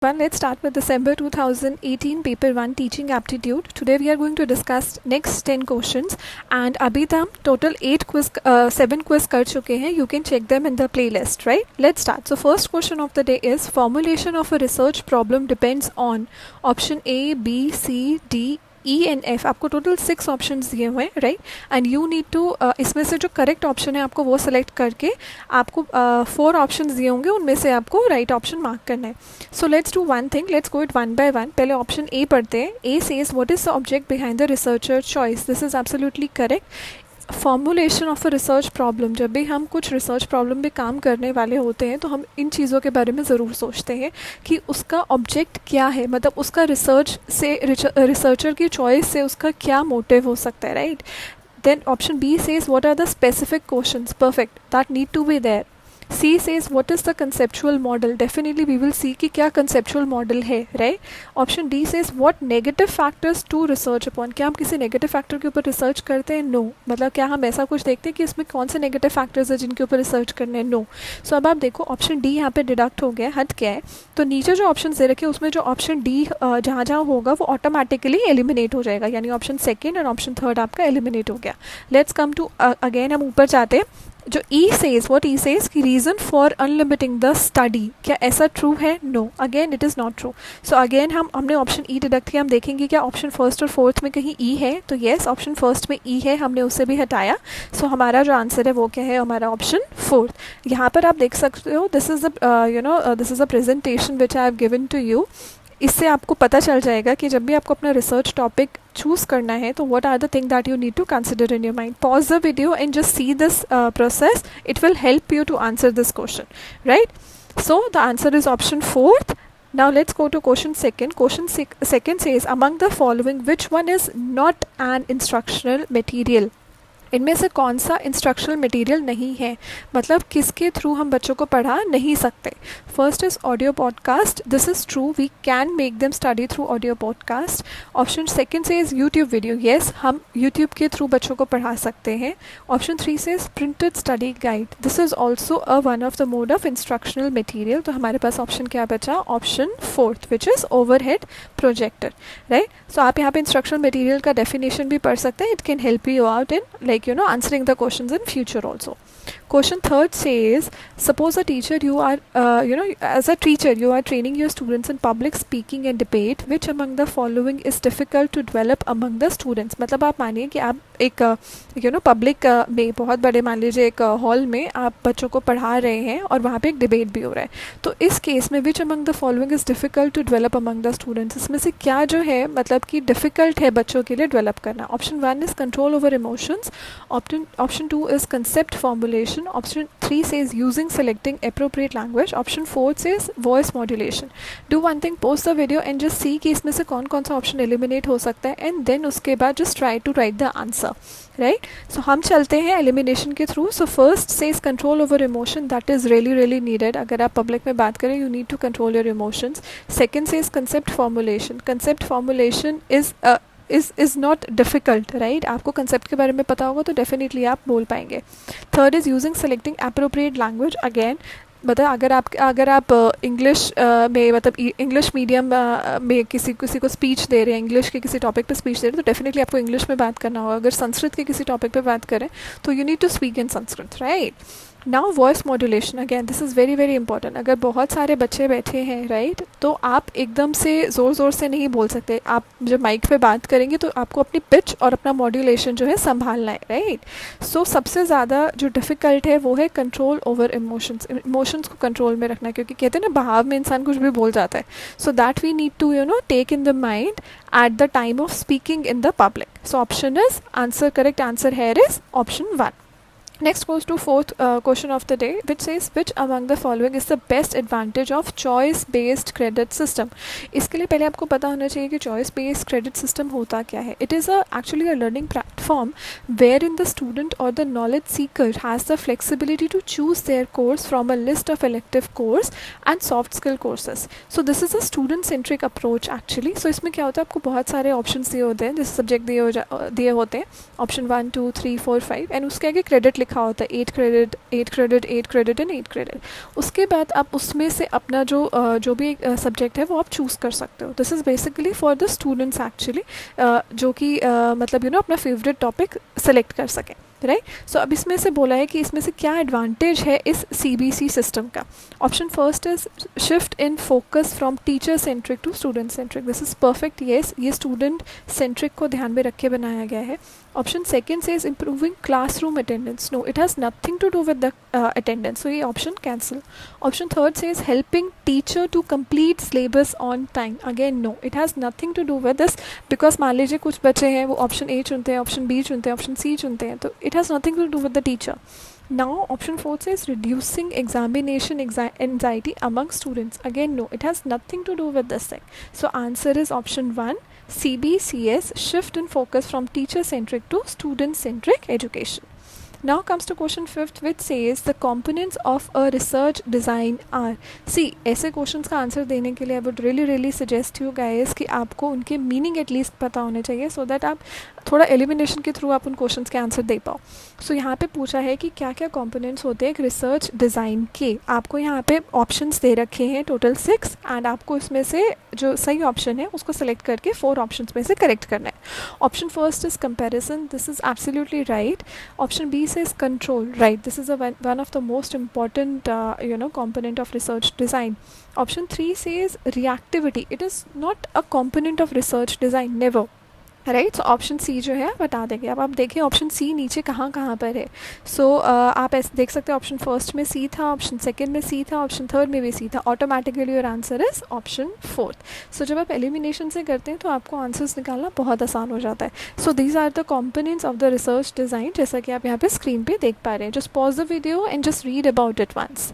Let's start with December 2018 paper 1 teaching aptitude. Today we are going to discuss next 10 questions and अभी तक हम total 7 quiz कर चुके हैं. You can check them in the playlist, right? Let's start. So first question of the day is formulation of a research problem depends on option A, B, C, D, E and F. आपको total 6 options दिए हुए हैं, right? And you need to इसमें से जो correct option है आपको वो सेलेक्ट करके आपको 4 ऑप्शंस दिए होंगे, उनमें से आपको राइट ऑप्शन मार्क करना है. So let's do one thing, let's go it one by one. पहले ऑप्शन ए पढ़ते हैं. A says what is the object behind the researcher choice. This is absolutely correct. Formulation of a research problem, जब भी हम कुछ research problem पे काम करने वाले होते हैं तो हम इन चीज़ों के बारे में ज़रूर सोचते हैं कि उसका ऑब्जेक्ट क्या है, मतलब उसका रिसर्चर की चॉइस से उसका क्या मोटिव हो सकता है, right? Then option B says what are the specific questions. Perfect, that need to be there. C says what is the conceptual model. Definitely we will see कि क्या conceptual model है, right? Option D says what negative factors to research upon. क्या हम किसी negative factor के ऊपर research करते हैं? No. मतलब क्या हम ऐसा कुछ देखते हैं कि इसमें कौन से negative factors है जिनके ऊपर research करने हैं? No. So अब आप देखो option D यहाँ पे deduct हो गया, हट गया है. तो नीचे जो options दे रखे हैं उसमें जो option D जहाँ जहाँ होगा वो automatically eliminate हो जाएगा, यानी option second और option third आपका eliminate हो गया. Let's come to again हम ऊपर जाते हैं. जो E says, what E says कि reason for unlimiting the study, क्या ऐसा true है? No, again it is not true. So again हमने option E डिडक्ट किया. हम देखेंगे क्या option फर्स्ट और फोर्थ में कहीं E है, तो yes option फर्स्ट में E है, हमने उसे भी हटाया. So हमारा जो आंसर है वो क्या है? हमारा option फोर्थ. यहाँ पर आप देख सकते हो this is a presentation which I have given to you. इससे आपको पता चल जाएगा कि जब भी आपको अपना रिसर्च टॉपिक चूज़ करना है तो what are the thing that you need to consider in your mind. Pause the video and just see this process. It will help you to answer this question, right? So the answer is option fourth. Now let's go to question second. Question second says among the following which one is not an instructional material. इनमें से कौन सा instructional material नहीं है, मतलब किसके through हम बच्चों को पढ़ा नहीं सकते. First is audio podcast. This is true, we can make them study through audio podcast. Option second से इज यूट्यूब वीडियो. येस, हम यूट्यूब के थ्रू बच्चों को पढ़ा सकते हैं. ऑप्शन थ्री से is printed study guide. This is also one of the mode of instructional material. तो हमारे पास ऑप्शन क्या बचा? Option fourth which is overhead projector, right? So आप यहाँ पे इंस्ट्रक्शनल मटीरियल का डेफिनेशन भी पढ़ सकते हैं. It can help you out in answering the questions in future also. Question third says suppose a teacher as a teacher you are training your students in public speaking and debate. Which among the following is difficult to develop among the students. मतलब आप मानिए कि आप एक public में बहुत बड़े, मान लीजिए एक हॉल में आप बच्चों को पढ़ा रहे हैं और वहाँ पे एक डिबेट भी हो रहा है. तो इस केस में which among the following is difficult to develop among the students. इसमें से क्या जो है मतलब कि डिफ़िकल्ट है बच्चों के लिए डेवलप करना. Option one is control over emotions. Option two is concept formulation. Option 3 says using selecting appropriate language. Option 4 says voice modulation. Do one thing, pause the video and just see कि इसमें से कौन कौन सा option eliminate हो सकता है, and then उसके बाद just try to write the answer, right? So हम चलते हैं एलिमिनेशन के through. So first says control over emotion. That is really needed. अगर आप पब्लिक में बात करें you need to control your emotions. Second says concept formulation. Concept formulation is not difficult, right? आपको कंसेप्ट के बारे में पता होगा तो डेफिनेटली आप बोल पाएंगे. Third is using selecting appropriate language. Again मतलब अगर आप इंग्लिश में मतलब इंग्लिश मीडियम में किसी को स्पीच दे रहे हैं, इंग्लिश के किसी टॉपिक पे स्पीच दे रहे हैं, तो डेफिनेटली आपको इंग्लिश में बात करना होगा. अगर संस्कृत के किसी टॉपिक पे बात करें तो you need to speak in Sanskrit, right? Now voice modulation. Again this is very important. अगर बहुत सारे बच्चे बैठे हैं, राइट, तो आप एकदम से ज़ोर से नहीं बोल सकते. आप जब माइक पे बात करेंगे तो आपको अपनी पिच और अपना मॉड्यूलेशन जो है संभालना है, राइट? सो सबसे ज़्यादा जो डिफ़िकल्ट है वो है कंट्रोल ओवर इमोशंस को कंट्रोल में रखना, क्योंकि कहते हैं ना बहाव में इंसान कुछ भी बोल जाता है. So that we need to take in the mind at the time of speaking in the public. So option is correct answer here is option 1. Next goes to fourth question of the day, which says which among the following is the best advantage of choice based credit system. इसके लिए पहले आपको पता होना चाहिए कि choice based credit system होता क्या है. It is actually a learning platform wherein the student or the knowledge seeker has the flexibility to choose their course from a list of elective course and soft skill courses. So this is a student centric approach actually. So इसमें क्या होता है, आपको बहुत सारे options दिए होते हैं, जैसे सब्जेक्ट दिए होते हैं, option 1 2 3 4 5, एंड उसके आगे क्रेडिट लिखा होता है 8 credit 8 credit 8 credit and 8 credit. उसके बाद आप उसमें से अपना जो भी सब्जेक्ट है वो आप चूज़ कर सकते हो। This is basically for the students actually, जो कि मतलब अपना फेवरेट टॉपिक सेलेक्ट कर सकें, राइट। सो अब इसमें से बोला है कि इसमें से क्या एडवांटेज है इस CBC सिस्टम का। Option first is shift in focus from teacher centric to student centric. This is perfect, yes, ये स्टूडेंट सेंट्रिक को ध्यान में रख के बनाया गया है। ऑप्शन सेकेंड से is improving classroom attendance. No, it has nothing to do with the attendance, so ये ऑप्शन कैंसिल। ऑप्शन थर्ड से is helping teacher to complete syllabus on time. Again no, it has nothing to do with this, because मान लीजिए कुछ बच्चे हैं वो option A चुनते हैं, ऑप्शन बी चुनते हैं, ऑप्शन सी चुनते हैं, तो it has nothing to do with the teacher. Now option 4 says reducing examination anxiety among students. Again no, it has nothing to do with this thing. So answer is option 1, CBCS, shift in focus from teacher centric to student centric education. Now comes to question 5th, which says the components of a research design are. See, ऐसे questions का answer देने के लिए I would really suggest you guys कि आपको उनके meaning at least पता होने चाहिए, सो दैट आप थोड़ा एलिमिनेशन के थ्रू आप उन क्वेश्चंस के आंसर दे पाओ। सो यहाँ पे पूछा है कि क्या क्या कंपोनेंट्स होते हैं एक रिसर्च डिज़ाइन के। आपको यहाँ पे ऑप्शंस दे रखे हैं टोटल 6, एंड आपको इसमें से जो सही ऑप्शन है उसको सेलेक्ट करके 4 ऑप्शंस में से करेक्ट करना है। Option first is comparison, this is absolutely right. Option B says control, right, this is one of the most important component of research design. Option 3 says reactivity, it is not a component of research design, never, right. So option C जो है बता देंगे। अब आप देखिए option C नीचे कहाँ पर है। सो आप ऐसे देख सकते हैं ऑप्शन फर्स्ट में सी था, ऑप्शन सेकंड में सी था, ऑप्शन थर्ड में भी सी था। Automatically your answer is option fourth. So जब आप एलिमिनेशन से करते हैं तो आपको आंसर्स निकालना बहुत आसान हो जाता है। So these are the components of the research design, जैसा कि आप यहाँ पे स्क्रीन पे देख पा रहे हैं। Just pause the video and just read about it once.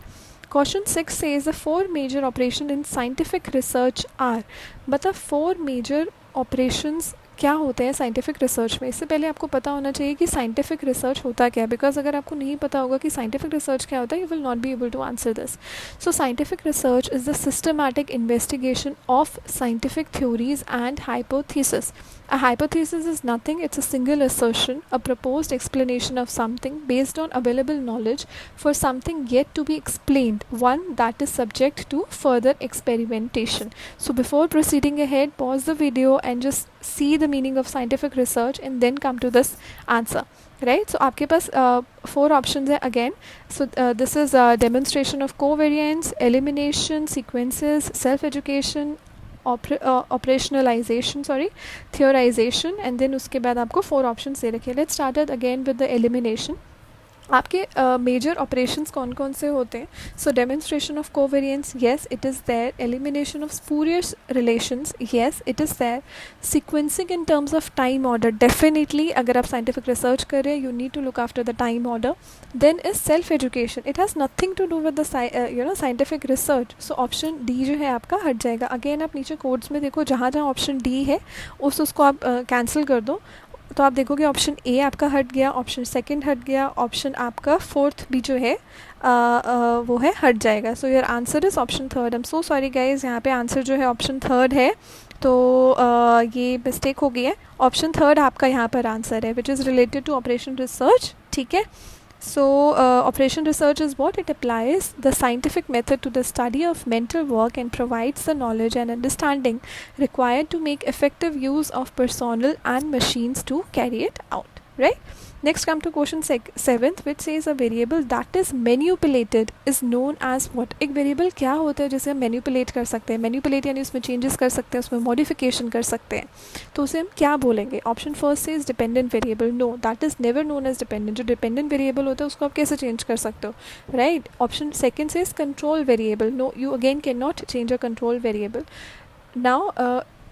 Question 6 says the 4 major operations in scientific research are. मतलब 4 major operations क्या होते हैं साइंटिफिक रिसर्च में। इससे पहले आपको पता होना चाहिए कि साइंटिफिक रिसर्च होता क्या है, बिकॉज अगर आपको नहीं पता होगा कि साइंटिफिक रिसर्च क्या होता है, you will not be able to answer this. So scientific research is the systematic investigation of scientific theories and hypothesis. A hypothesis is nothing, it's a single assertion, a proposed explanation of something based on available knowledge for something yet to be explained, one that is subject to further experimentation. So before proceeding ahead, pause the video and just see the meaning of scientific research and then come to this answer. Right, so आपके पास 4 options है again. So this is a demonstration of covariance, elimination, sequences, self-education, operationalization, theorization, and then उसके बाद आपको 4 options दे रखे हैं। Let's start it again with the elimination. आपके major operations कौन कौन से होते हैं। So demonstration of covariance, yes it is there. Elimination of spurious relations, yes it is there. Sequencing in terms of time order, definitely अगर आप scientific research कर रहे हैं you need to look after the time order. Then is self education, it has nothing to do with the scientific research. So option D जो है आपका हट जाएगा। अगेन आप नीचे कोड्स में देखो, जहाँ जहाँ ऑप्शन डी है उसको आप कैंसिल कर दो, तो आप देखोगे ऑप्शन ए आपका हट गया, ऑप्शन सेकंड हट गया, ऑप्शन आपका फोर्थ भी जो है वो है हट जाएगा। So your answer is option third. I am so sorry guys, यहाँ पे आंसर जो है ऑप्शन थर्ड है, तो ये मिस्टेक हो गई है। ऑप्शन थर्ड आपका यहाँ पर आंसर है which is related to operation research, ठीक है। So operation research is what? It applies the scientific method to the study of mental work and provides the knowledge and understanding required to make effective use of personnel and machines to carry it out, right? Next come to question 7th, which says a variable that is manipulated is known as what? एक variable क्या होता है जिसे हम manipulate कर सकते हैं। Manipulate यानी उसमें चेंजेस कर सकते हैं, उसमें मॉडिफिकेशन कर सकते हैं, तो उसे हम क्या बोलेंगे। Option first says is dependent variable, no that is never known as dependent. जो डिपेंडेंट वेरिएबल होता है उसको आप कैसे चेंज कर सकते हो, राइट। ऑप्शन सेकेंड से is control variable, no you again can not change a control variable. Now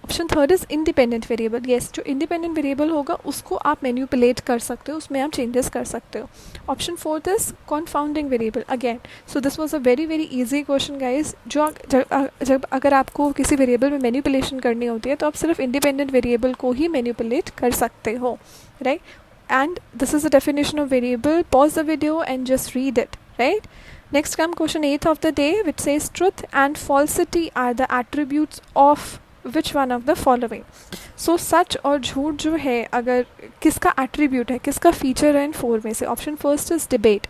option third is independent variable, yes जो इंडिपेंडेंट वेरिएबल होगा उसको आप मैनिपुलेट कर सकते हो, उसमें आप चेंजेस कर सकते हो। Option fourth is confounding variable, again so this was a very very easy question guys. जब अगर आपको किसी वेरिएबल में मैनिपुलेशन करनी होती है तो आप सिर्फ इंडिपेंडेंट वेरिएबल को ही मैनिपुलेट कर सकते हो, right. And this is the definition of variable. Pause the video and just read it, right. Next come question 8th of the day, which says truth and falsity are the attributes of which one of the following. So सच और झूठ जो है, अगर किसका attribute है, किसका feature है इन 4 में से. Option first is debate.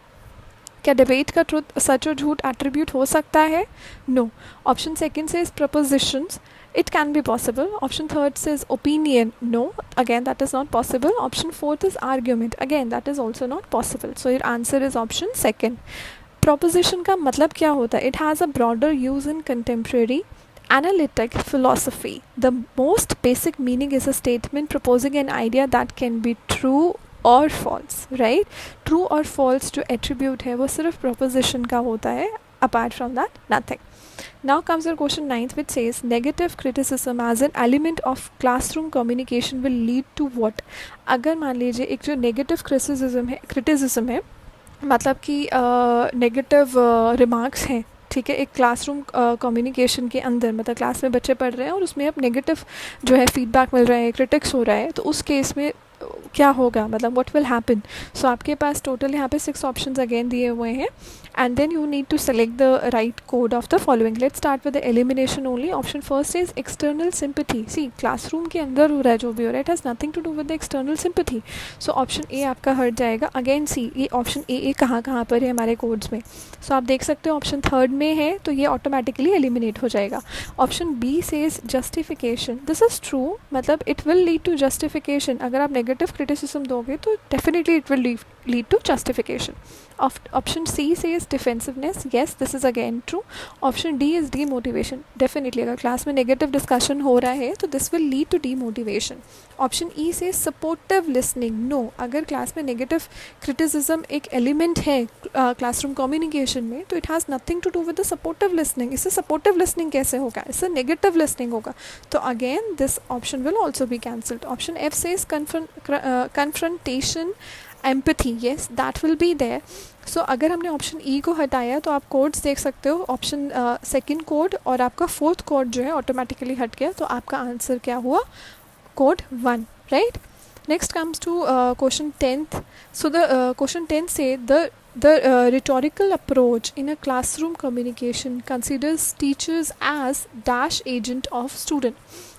क्या डिबेट का ट्रुथ सच और झूठ एट्रीब्यूट हो सकता है? नो. ऑप्शन सेकंड से is propositions. It can be possible. Option third says opinion. No, again that is not possible. Option fourth is argument. Again that is also not possible. So your answer is option second. Proposition का मतलब क्या होता है? It has a broader use in contemporary analytic philosophy. The most basic meaning is a statement proposing an idea that can be true or false. Right? True or false जो attribute है वो सिर्फ proposition का होता है. Apart from that, nothing. Now comes your question 9th, which says negative criticism as an element of classroom communication will lead to what. अगर मान लीजिए एक जो negative criticism है मतलब कि negative remarks हैं, ठीक है, एक क्लासरूम कम्युनिकेशन के अंदर, मतलब क्लास में बच्चे पढ़ रहे हैं और उसमें अब नेगेटिव जो है फीडबैक मिल रहा है, क्रिटिक्स हो रहा है, तो उस केस में क्या होगा, मतलब व्हाट विल हैपन. सो आपके पास टोटल यहाँ पे 6 ऑप्शंस अगेन दिए हुए हैं and then you need to select the right code of the following. Let's start with the elimination only. Option first is external sympathy. See, classroom के अंदर हो रहा है जो भी हो रहा है, it has nothing to do with the external sympathy. So option A आपका हट जाएगा. Again see, ये option A कहाँ पर है हमारे codes में. So आप देख सकते हो option third में है तो ये automatically eliminate हो जाएगा. Option B says justification. This is true, मतलब it will lead to justification. अगर आप negative criticism दोगे तो definitely it will lead to justification. Option C says defensiveness. Yes, this is again true. Option D is demotivation. Definitely अगर class में negative discussion हो रहा है तो this will lead to demotivation. Option E says supportive listening. No, अगर class में negative criticism एक element है classroom communication में तो it has nothing to do with the supportive listening. इससे supportive listening कैसे होगा, इससे negative listening होगा. तो again this option will also be cancelled. Option F says confrontation, empathy. Yes, that will be there. So अगर हमने option E को हटाया तो आप कोड्स देख सकते हो. ऑप्शन सेकंड कोड और आपका फोर्थ कोड जो है ऑटोमेटिकली हट गया, तो आपका आंसर क्या हुआ, code 1. Right. Next comes to question 10th. So the question 10th says the rhetorical approach in a classroom communication considers teachers as dash agent of student.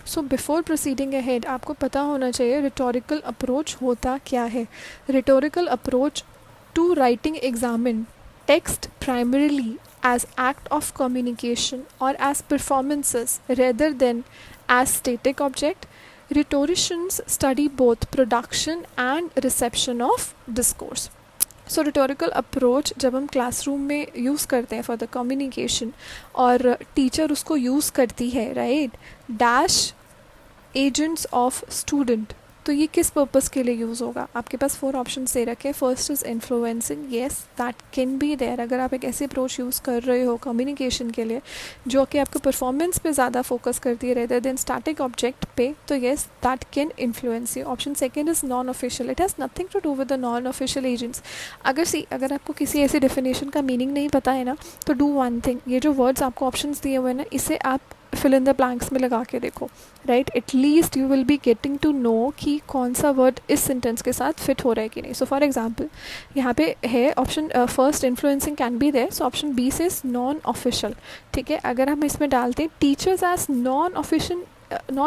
So before proceeding ahead आपको पता होना चाहिए rhetorical approach होता क्या है. Rhetorical approach to writing examine text primarily as act of communication और as performances rather than as static object. Rhetoricians study both production and reception of discourse. So rhetorical approach जब हम classroom में use करते हैं for the communication और teacher उसको use करती है, right, dash agents of student, तो ये किस पर्पस के लिए यूज़ होगा. आपके पास 4 ऑप्शंस दे रखे हैं. First is influencing. Yes, that can be there. अगर आप एक ऐसी अप्रोच यूज़ कर रहे हो कम्युनिकेशन के लिए जो कि आपको परफॉर्मेंस पे ज़्यादा फोकस करती है रेदर देन स्टैटिक ऑब्जेक्ट पे, तो yes that can influence you. Option second is non official. It has nothing to do with the non official agents. अगर आपको किसी ऐसी डेफिनेशन का मीनिंग नहीं पता है ना, तो डू वन थिंग, ये जो वर्ड्स आपको ऑप्शंस दिए हुए हैं ना, इसे आप फिल इन द ब्लैंक्स में लगा के देखो, right. At least you will be getting to know कि कौन सा वर्ड इस सेंटेंस के साथ फिट हो रहा है कि नहीं. सो फॉर एग्जाम्पल यहाँ पे है option first influencing can be there. So option B says non official. ठीक है, अगर हम इसमें डालते हैं teachers as non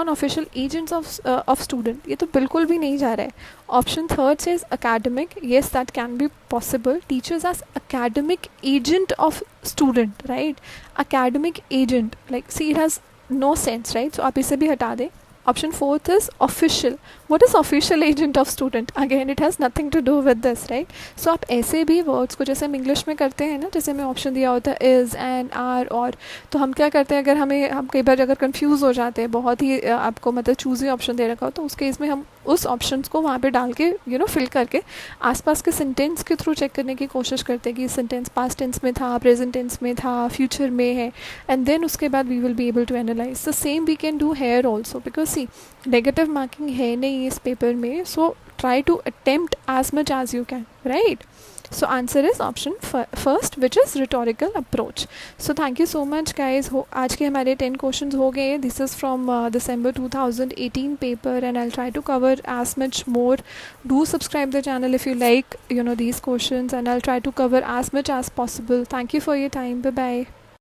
official agents of student, ये तो बिल्कुल भी नहीं जा रहा है. Option third says academic. Yes, that can be possible. Teachers as academic agent of student, right? academic agent, like see, it has no sense, right? So आप इसे भी हटा दें. Option fourth is official. What is official agent of student? Again, it has nothing to do with this, right? So आप ऐसे भी words को जैसे हम इंग्लिश में करते हैं ना, जैसे हमें ऑप्शन दिया होता है इज़ एंड आर और, तो हम क्या करते हैं, अगर हम कई बार अगर कंफ्यूज हो जाते हैं, बहुत ही आपको मतलब चूज़ी ऑप्शन दे रखा हो, तो उस केस में हम उस ऑप्शंस को वहाँ पे डाल के फिल करके आसपास के सेंटेंस के थ्रू चेक करने की कोशिश करते हैं कि सेंटेंस पास्ट टेंस में था, प्रेजेंट टेंस में था, फ्यूचर में है, एंड देन उसके बाद we will be able to analyze. The same we can do here also, because see negative marking है नहीं इस पेपर में, so try to attempt as much as you can, right. So answer is option first, which is rhetorical approach. So thank you so much guys. आज के हमारे 10 questions हो गए. This is from December 2018 paper and I'll try to cover as much more. Do subscribe the channel if you like these questions, and I'll try to cover as much as possible. Thank you for your time. Bye bye.